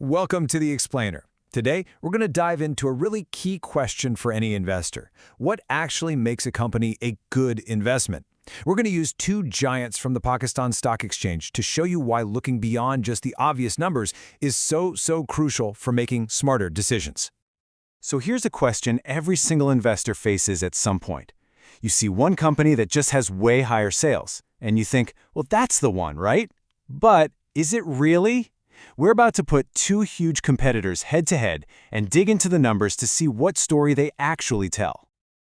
Welcome to The Explainer. Today, we're going to dive into a really key question for any investor. What actually makes a company a good investment? We're going to use two giants from the Pakistan Stock Exchange to show you why looking beyond just the obvious numbers is so crucial for making smarter decisions. So here's a question every single investor faces at some point. You see one company that just has way higher sales, and you think, well, that's the one, right? But is it really? We're about to put two huge competitors head-to-head and dig into the numbers to see what story they actually tell.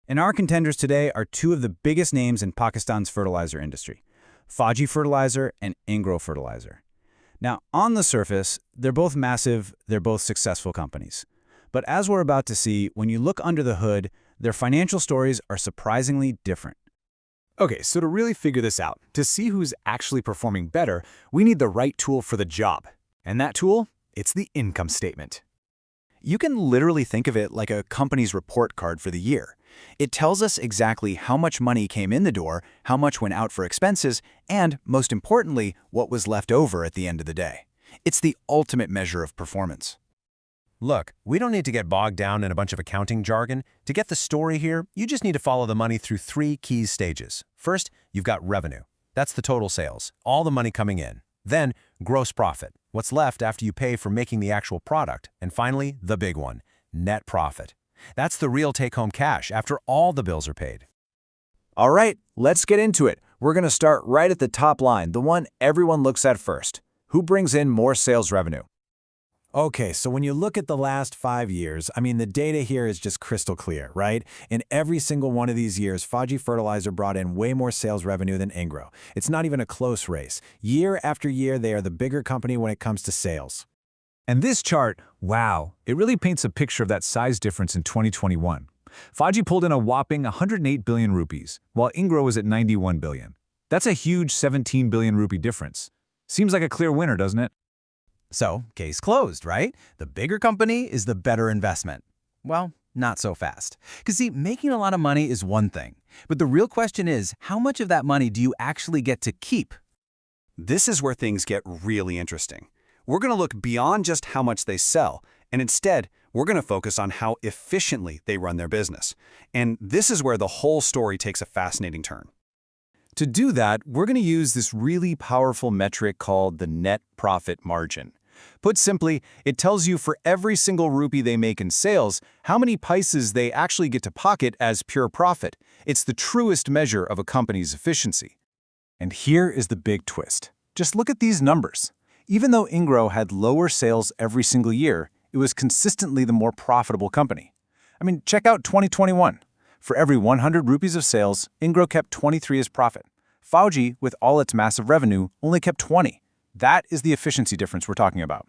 And our contenders today are two of the biggest names in Pakistan's fertilizer industry, Fauji Fertilizer and Engro Fertilizer. Now, on the surface, they're both massive, they're both successful companies. But as we're about to see, when you look under the hood, their financial stories are surprisingly different. Okay, so to really figure this out, to see who's actually performing better, we need the right tool for the job. And that tool? It's the income statement. You can literally think of it like a company's report card for the year. It tells us exactly how much money came in the door, how much went out for expenses, and, most importantly, what was left over at the end of the day. It's the ultimate measure of performance. Look, we don't need to get bogged down in a bunch of accounting jargon. To get the story here, you just need to follow the money through three key stages. First, you've got revenue. That's the total sales, all the money coming in. Then, gross profit, what's left after you pay for making the actual product. And finally, the big one, net profit. That's the real take-home cash after all the bills are paid. All right, let's get into it. We're going to start right at the top line, the one everyone looks at first. Who brings in more sales revenue? Okay, so when you look at the last 5 years, the data here is just crystal clear, right? In every single one of these years, Fauji Fertilizer brought in way more sales revenue than Engro. It's not even a close race. Year after year, they are the bigger company when it comes to sales. And this chart, wow, it really paints a picture of that size difference in 2021. Fauji pulled in a whopping 108 billion rupees, while Engro was at 91 billion. That's a huge 17 billion rupee difference. Seems like a clear winner, doesn't it? So, case closed, right? The bigger company is the better investment. Well, not so fast. Because see, making a lot of money is one thing. But the real question is, how much of that money do you actually get to keep? This is where things get really interesting. We're going to look beyond just how much they sell, and instead, we're going to focus on how efficiently they run their business. And this is where the whole story takes a fascinating turn. To do that, we're going to use this really powerful metric called the net profit margin. Put simply, it tells you for every single rupee they make in sales, how many paises they actually get to pocket as pure profit. It's the truest measure of a company's efficiency. And here is the big twist. Just look at these numbers. Even though Engro had lower sales every single year, it was consistently the more profitable company. Check out 2021. For every 100 rupees of sales, Engro kept 23 as profit. Fauji, with all its massive revenue, only kept 20. That is the efficiency difference we're talking about.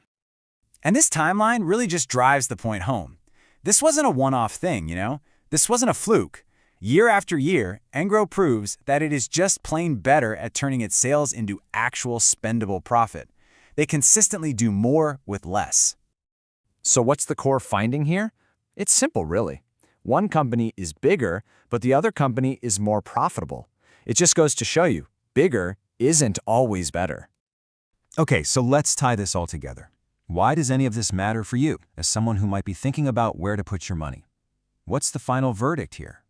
And this timeline really just drives the point home. This wasn't a one-off thing, This wasn't a fluke. Year after year, Engro proves that it is just plain better at turning its sales into actual spendable profit. They consistently do more with less. So what's the core finding here? It's simple, really. One company is bigger, but the other company is more profitable. It just goes to show you, bigger isn't always better. Okay, so let's tie this all together. Why does any of this matter for you, as someone who might be thinking about where to put your money? What's the final verdict here?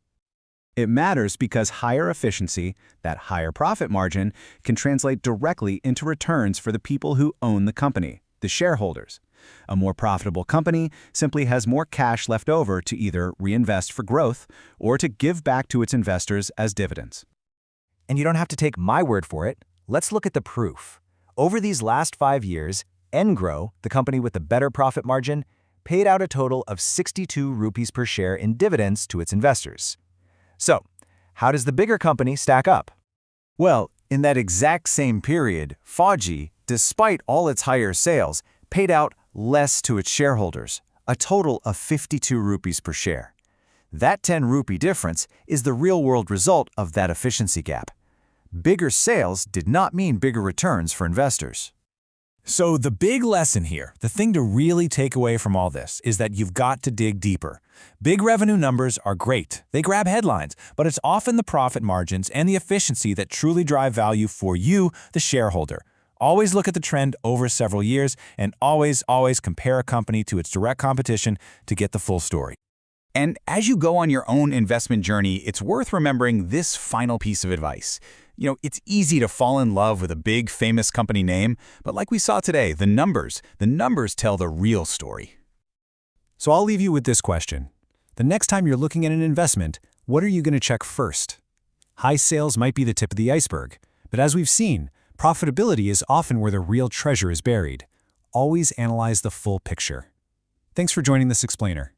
It matters because higher efficiency, that higher profit margin, can translate directly into returns for the people who own the company, the shareholders. A more profitable company simply has more cash left over to either reinvest for growth or to give back to its investors as dividends. And you don't have to take my word for it. Let's look at the proof. Over these last 5 years, Engro, the company with the better profit margin, paid out a total of 62 rupees per share in dividends to its investors. So, how does the bigger company stack up? Well, in that exact same period, Fauji, despite all its higher sales, paid out less to its shareholders, a total of 52 rupees per share. That 10 rupee difference is the real-world result of that efficiency gap. Bigger sales did not mean bigger returns for investors. So the big lesson here, the thing to really take away from all this, is that you've got to dig deeper. Big revenue numbers are great. They grab headlines, but it's often the profit margins and the efficiency that truly drive value for you, the shareholder. Always look at the trend over several years, and always compare a company to its direct competition to get the full story. And as you go on your own investment journey, it's worth remembering this final piece of advice. It's easy to fall in love with a big, famous company name, but like we saw today, the numbers tell the real story. So I'll leave you with this question. The next time you're looking at an investment, what are you going to check first? High sales might be the tip of the iceberg, but as we've seen, profitability is often where the real treasure is buried. Always analyze the full picture. Thanks for joining this explainer.